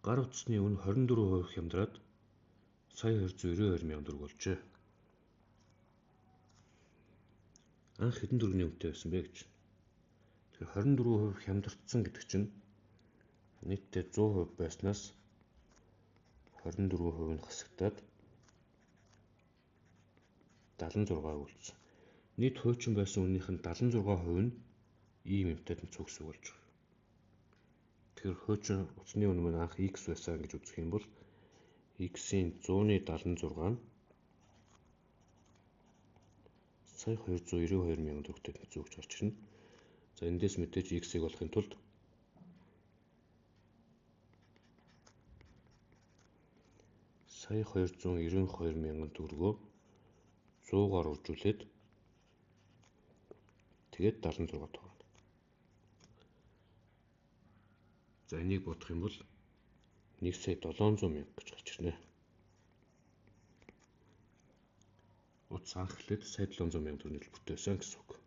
Гар утасны үн 24% хямдраад сая 292 мянган төгрөг болжээ. Анх хэдэн төгрөгийн үнэтэй байсан бэ гэж. Тэгэхээр 24% хямдардсан гэдэг чинь нийтдээ 100% байснаас 24% нь хасагдаад 76 үлдсэн. Нийт хуучин байсан үнийнх нь 76% нь ийм юмтай тэнцүү гэсэн үг болж байгаа. Тэгэхээр хуучин утасны үн маань анх X байсан гэж үзэх юм бол X-ийн 176 нь сая 292 мянган төгрөгтэй тэнцүү гэж гарч ирнэ. За эндээс мэдээж X-ийг олохын тулд сая 292 мянган төгрөгөө 100-аар үржүүлээд тэгээд 76 төгрөг. За энийг бодох юм бол 1 сая 700 мянга гэж гарч ирнэ. Утас анх эхлээд сая 700 мянган төгрөгийн төлбөртэй байсан гэсэн үг.